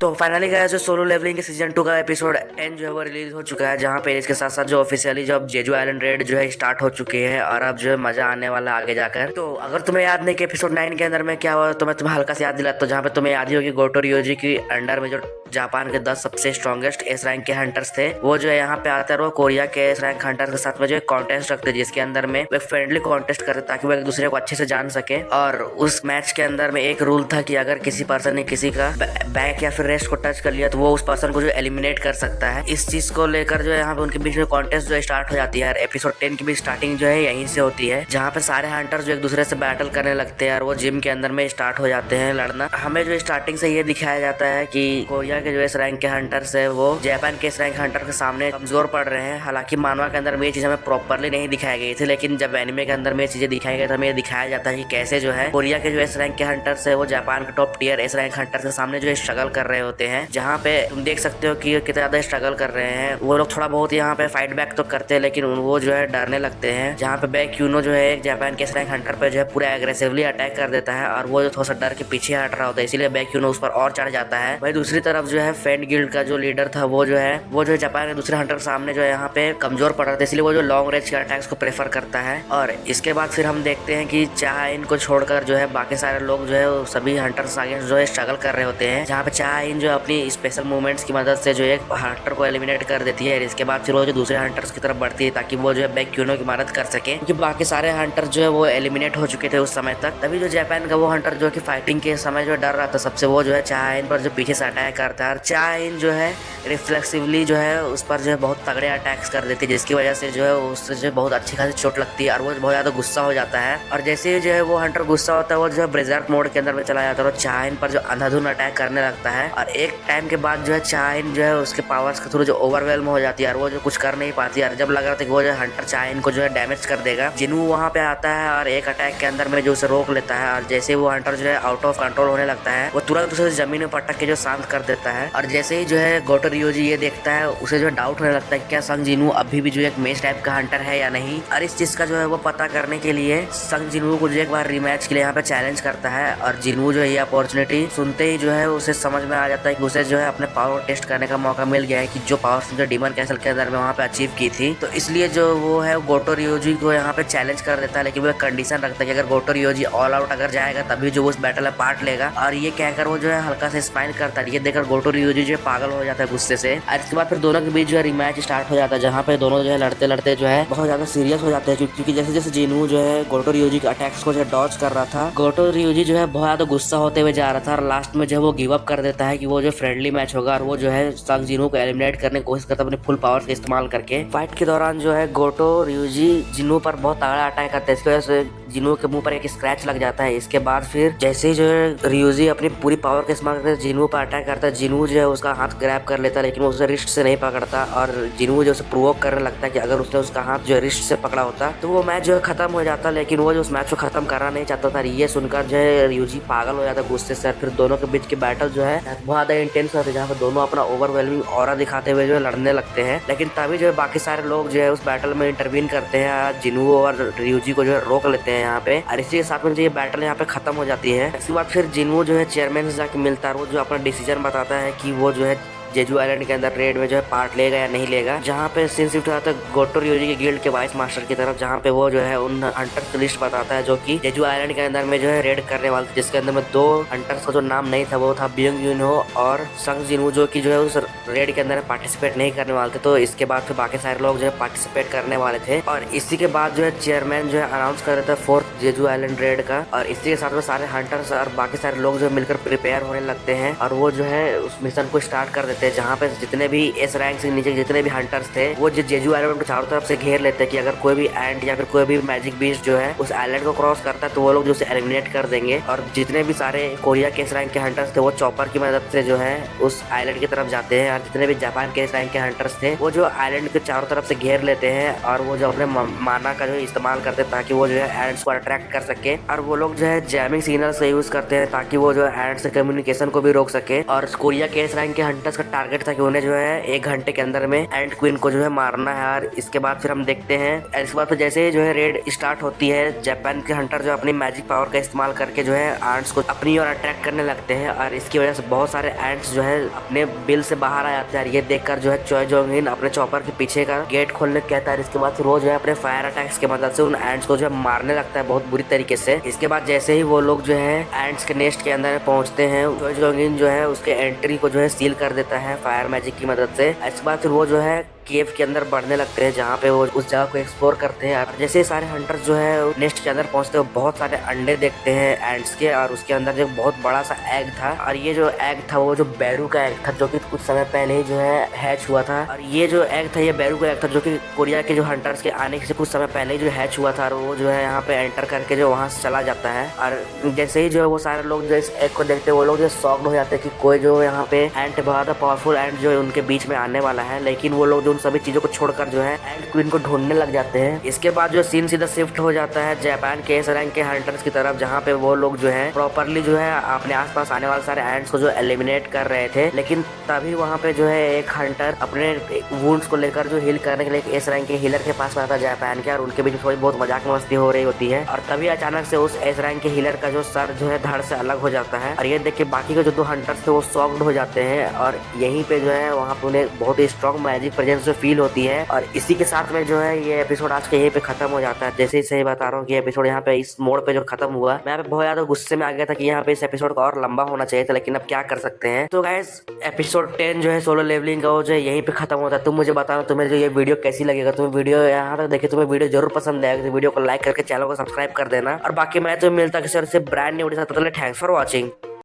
तो फाइनली गया जो सोलो लेवलिंग के सीजन 2 का एपिसोड एंड जो है वो रिलीज हो चुका है, जहाँ पे इसके साथ साथ जो ऑफिशियली जो अब जेजू आइलैंड रेड जो है स्टार्ट हो चुकी है और अब जो है मजा आने वाला आगे जाकर। तो अगर तुम्हें याद नहीं कि एपिसोड 9 के अंदर में क्या हुआ तो मैं तुम्हें हल्का से याद दिलाता हूँ, जहाँ पे तुम्हें याद ही होगी गोटो रियोजी की अंडर में जो जापान के 10 सबसे स्ट्रॉन्गेस्ट एस रैंक के हंटर्स थे वो जो है यहाँ पे आते हैं और वो कोरिया के एस रैंक हंटर्स के साथ में जो है कॉन्टेस्ट रखते, जिसके अंदर में वो फ्रेंडली कॉन्टेस्ट करते ताकि वो एक दूसरे को अच्छे से जान सके। और उस मैच के अंदर में एक रूल था कि अगर किसी पर्सन ने किसी का बैक या फिर रेस्ट को टच कर लिया तो वो उस पर्सन को जो एलिमिनेट कर सकता है। इस चीज को लेकर जो है यहाँ पे उनके बीच में कॉन्टेस्ट जो स्टार्ट हो जाती है। एपिसोड 10 की भी स्टार्टिंग जो है यहीं से होती है, जहाँ पे सारे हंटर्स जो एक दूसरे से बैटल करने लगते हैं और वो जिम के अंदर में स्टार्ट हो जाते हैं लड़ना। हमें जो स्टार्टिंग से ये दिखाया जाता है कि कोरिया के जो एस रैंक के हंटर्स है वो जापान के एस रैंक हंटर के सामने कमजोर पड़ रहे हैं। हालांकि मानवा के अंदर में ये चीज हमें प्रॉपरली नहीं दिखाई गई थी, लेकिन जब एनिमे के अंदर में ये चीजें दिखाई गई तो हमें दिखाया जाता है कि कैसे जो है कोरिया के जो एस रैंक के हंटर्स है वो जापान के top tier S rank hunters के सामने जो स्ट्रगल कर रहे होते हैं। जहाँ पे तुम देख सकते हो कि कितना ज्यादा स्ट्रगल कर रहे हैं वो लोग। थोड़ा बहुत यहाँ पे फाइट बैक तो करते हैं लेकिन वो जो है डरने लगते हैं। जहाँ पे बैक यूनो जो है एक जापान के एस रैंक हंटर पे जो है पूरा एग्रेसिवली अटैक कर देता है और वो जो थोड़ा सा डर के पीछे हट रहा होता है, इसीलिए बैक यूनो उस पर और चढ़ जाता है। वही दूसरी तरफ जो है फेंड गिल्ड का जो लीडर था वो जो है जापान के दूसरे हंटर सामने जो है यहाँ पे कमजोर पड़ रहा था, इसलिए वो जो लॉन्ग रेंज के अटैक्स को प्रेफर करता है। और इसके बाद फिर हम देखते हैं कि चाह इनको छोड़कर जो है बाकी सारे लोग जो है सभी हंटर्स आगे जो है स्ट्रगल कर रहे होते हैं, जहाँ पे चाह इन जो अपनी स्पेशल मूवमेंट्स की मदद से जो एक हंटर को एलिमिनेट कर देती है। इसके बाद फिर वो जो दूसरे हंटर्स की तरफ बढ़ती है ताकि वो जो है बैक क्यूनो की मदद कर सके, क्योंकि बाकी सारे हंटर जो है वो एलिमिनेट हो चुके थे उस समय तक। तभी जो जापान का वो हंटर जो कि फाइटिंग के समय जो डर रहा था सबसे, वो जो है चाह इन पर जो पीछे से अटैक करता है और चाह इन जो है रिफ्लेक्सिवली जो है उस पर जो है बहुत तगड़े अटैक्स कर देती है, जिसकी वजह से जो है उससे जो है बहुत अच्छी खासी चोट लगती है और वो बहुत ज्यादा गुस्सा हो जाता है। और जैसे ही जो है वो हंटर गुस्सा होता है वो जो है ब्रेजर्क मोड के अंदर में चला जाता है और चाइन पर जो अंधाधुन अटैक करने लगता है। और एक टाइम के बाद जो है चाइन जो है उसके पावर्स के थ्रू जो ओवरवेल्म हो जाती है और वो जो कुछ कर नहीं पाती है। जब लग रहा था कि वो जो हंटर चाइन को जो है डैमेज कर देगा, जिनू वहाँ पे आता है और एक अटैक के अंदर में जो उसे रोक लेता है। और जैसे वो हंटर जो है आउट ऑफ कंट्रोल होने लगता है वो तुरंत उसे जमीन में पटक के जो शांत कर देता है। और जैसे ही जो है गोटो रियोजी ये देखता है उसे जो डाउट होने लगता है क्या संग जिनू अभी भी जो एक मेज टाइप का हंटर है या नहीं। और इस चीज का जो है वो पता करने के लिए संग जिनू को जो एक बार रिमैच के लिए यहाँ पे चैलेंज करता है। और जिनू जो है ये अपॉर्चुनिटी सुनते ही जो है उसे समझ में आ जाता है कि उसे जो है अपने पावर टेस्ट करने का मौका मिल गया है कि जो पावर जो डीमन कैसल के अंदर में वहाँ पे अचीव की थी। तो इसलिए जो वो है गोटो रियोजी को यहाँ पे चैलेंज कर देता है, लेकिन वो कंडीशन रखता है कि अगर गोटो रियोजी ऑल आउट अगर जाएगा तभी जो उस बैटल में पार्ट लेगा। और ये कहकर वो जो है हल्का से स्माइल करता है। ये देखकर गोटो रियोजी जो है पागल हो जाता है गुस्से से। और इसके बाद फिर दोनों के बीच जो है रिमैच स्टार्ट हो जाता है, जहाँ पे दोनों जो है लड़ते लड़ते जो है बहुत ज्यादा सीरियस हो जाते हैं, क्योंकि जैसे जैसे जिनू जो है गोटो रियोजी के अटैक्स को जो डॉज कर रहा था, गोटो रियोजी जो है बहुत ज्यादा गुस्सा होते हुए जा रहा था और लास्ट में जो है वो गिव अप कर देता है कि वो जो फ्रेंडली मैच होगा और वो जो है संग जिनू को एलिमिनेट करने की कोशिश करता है अपने फुल पावर का इस्तेमाल करके। फाइट के दौरान जो है गोटो रियोजी जिनू पर बहुत तगड़ा अटैक करता है, इसकी वजह से जिनू के मुंह पर एक स्क्रैच लग जाता है। इसके बाद फिर जैसे ही जो है रियोजी अपनी पूरी पावर का इस्तेमाल करके जिनू पर अटैक करता है, जिनू जो है उसका हाथ ग्रैब कर लेता है लेकिन वो उसे रिस्ट से नहीं पकड़ता और जिनू जो उसे प्रोवोक करने लगता है कि अगर उसने उसका हाथ जो है रिस्ट से पकड़ा होता तो वो मैच जो है खत्म हो जाता, लेकिन वो जो उस मैच को खत्म करना नहीं चाहता था। ये सुनकर जो है रियोजी पागल हो जाता गुस्से से। फिर दोनों के बीच की बैटल जो है बहुत ज्यादा इंटेंस होती है, जहाँ पे दोनों अपना ओवरवेलमिंग ऑरा दिखाते हुए जो है लड़ने लगते हैं। लेकिन तभी जो है बाकी सारे लोग जो है उस बैटल में इंटरवीन करते हैं, जिनू और रियोजी को जो है रोक लेते हैं यहाँ पे। और इसी के साथ में जो ये बैटल यहाँ पे खत्म हो जाती है। इसके बाद फिर जिनू जो है चेयरमैन से जाके मिलता है, वो जो अपना डिसीजन बताता है कि वो जो है जेजू आइलैंड के अंदर रेड में जो है पार्ट लेगा या नहीं लेगा। जहाँ पे सीन शिफ्ट होता है गोटो रियोजी के गिल्ड के वाइस मास्टर की तरफ, जहाँ पे वो जो है उन हंटर्स की लिस्ट बताता है जो कि जेजू आइलैंड के अंदर में जो है रेड करने वाले थे, जिसके अंदर में 2 हंटर्स का जो नाम नहीं था वो था बियोंग यूनो और संग जिनू, जो कि जो है उस रेड के अंदर पार्टिसिपेट नहीं करने वाले थे। तो इसके बाद फिर बाकी सारे लोग जो है पार्टिसिपेट करने वाले थे। और इसी के बाद जो है चेयरमैन जो है अनाउंस कर देता है 4th जेजू आइलैंड रेड का। और इसी के साथ में सारे हंटर्स और बाकी सारे लोग जो मिलकर प्रिपेयर होने लगते हैं और वो जो है उस मिशन को स्टार्ट कर देते हैं। करते हैं, जहाँ पे जितने भी एस रैंक से नीचे जितने भी हंटर्स थे वो जेजू आइलैंड को चारों तरफ से घेर लेते हैं कि अगर कोई भी एंड या फिर कोई भी मैजिक बीस्ट जो है उस आइलैंड को क्रॉस करता है तो वो लोग जो उसे एलिमिनेट कर देंगे। और जितने भी सारे कोरिया के एस रैंक के हंटर्स थे वो चॉपर की मदद से जो है उस आइलैंड की तरफ जाते हैं, और जितने भी जापान के एस रैंक के हंटर्स थे वो जो आइलैंड के चारों तरफ से घेर लेते हैं और वो जो अपने माना का जो इस्तेमाल करते हैं ताकि वो जो है एंड्स को अट्रैक्ट कर सके। और वो लोग जो है जैमिंग सिग्नल से यूज करते हैं ताकि वो जो है एंड्स से कम्युनिकेशन को भी रोक सके। और कोरिया के एस रैंक के हंटर्स का टारगेट था कि उन्हें जो है 1 घंटे के अंदर में एंड क्वीन को जो है मारना है। और इसके बाद फिर हम देखते हैं इसके बाद जैसे ही जो है रेड स्टार्ट होती है, जापान के हंटर जो अपनी मैजिक पावर का इस्तेमाल करके जो है एंड्स को अपनी ओर अट्रैक्ट करने लगते हैं, और इसकी वजह से बहुत सारे एंड्स जो है अपने बिल से बाहर आ जाते हैं। ये देखकर जो है चॉय जोंग हिन अपने चॉपर के पीछे का गेट खोलने कहता है। इसके बाद फिर वो जो है अपने फायर अटैक्स की मदद से उन एंड्स को जो है मारने लगता है बहुत बुरी तरीके से। इसके बाद जैसे ही वो लोग जो है एंड्स के नेस्ट के अंदर पहुंचते हैं, चॉय जोंग हिन जो है उसके एंट्री को जो है सील कर देता है फायर मैजिक की मदद से। इसके बाद फिर वो जो है केव के अंदर बढ़ने लगते हैं जहाँ पे वो उस जगह को एक्सप्लोर करते हैं। और जैसे सारे हंटर्स जो है नेस्ट के अंदर पहुंचते हैं बहुत सारे अंडे देखते हैं एंड्स के, और उसके अंदर जो बहुत बड़ा सा एग था, और ये जो एग था वो जो बैरू का एग था जो कि कुछ समय पहले ही जो है हैच हुआ था। और ये जो एग था ये बैरू का एग था जो कि कोरिया के जो हंटर्स के आने से कुछ समय पहले ही जो हैच हुआ था, और वो जो है यहाँ पे एंटर करके जो वहाँ से चला जाता है। और जैसे ही जो है वो सारे लोग जो इस एग को देखते हैं वो लोग जो शॉक्ड हो जाते हैं कि कोई जो यहाँ पे एंट बहुत पावरफुल एंट जो है उनके बीच में आने वाला है। लेकिन वो लोग उन सभी चीजों को छोड़कर जो है एंड क्वीन को ढूंढने लग जाते हैं। इसके बाद जो सीन सीधा शिफ्ट हो जाता है जापान के एस रैंक के हंटर्स की तरफ, जहाँ पे वो लोग जो है प्रॉपरली जो है अपने आसपास आने वाले सारे एंड्स को जो एलिमिनेट कर रहे थे। लेकिन तभी वहाँ पे जो है एक हंटर अपने वुंड्स को लेकर जो हील करने के लिए एस रैंक के हीलर के पास आता है जापान के, और उनके बीच थोड़ी बहुत मजाक मस्ती हो रही होती है। और तभी अचानक से उस एस रैंक के हीलर का जो सर जो है धड़ से अलग हो जाता है, और ये देख के बाकी के जो 2 हंटर्स थे वो शॉक्ड हो जाते हैं। और यहीं पे जो है वहाँ पे उन्हें बहुत ही स्ट्रॉन्ग मैजिक प्रेजेंस जो फील होती है। और इसी के साथ में जो है ये एपिसोड आज के यहीं पे खत्म हो जाता है। जैसे ही सही बता रहा हूँ कि एपिसोड यहाँ पे इस मोड़ पे जो खत्म हुआ, मैं यहाँ पे बहुत ज्यादा गुस्से में आ गया था कि यहाँ पे इस एपिसोड का और लंबा होना चाहिए था, लेकिन अब क्या कर सकते हैं। तो गाइस एपिसोड 10 जो है सोलो लेवलिंग का वो जो है यहीं पे खत्म होता है। तुम मुझे बताना तुम्हें जो ये वीडियो कैसी लगेगा। तुम्हें वीडियो यहाँ तक देखिए तुम्हें वीडियो जरूर पसंद आएगा तो वीडियो को लाइक करके चैनल को सब्सक्राइब कर देना। और बाकी मैं तुम्हें मिलता किसी और से ब्रांड न्यू वीडियो के साथ। Thanks for watching.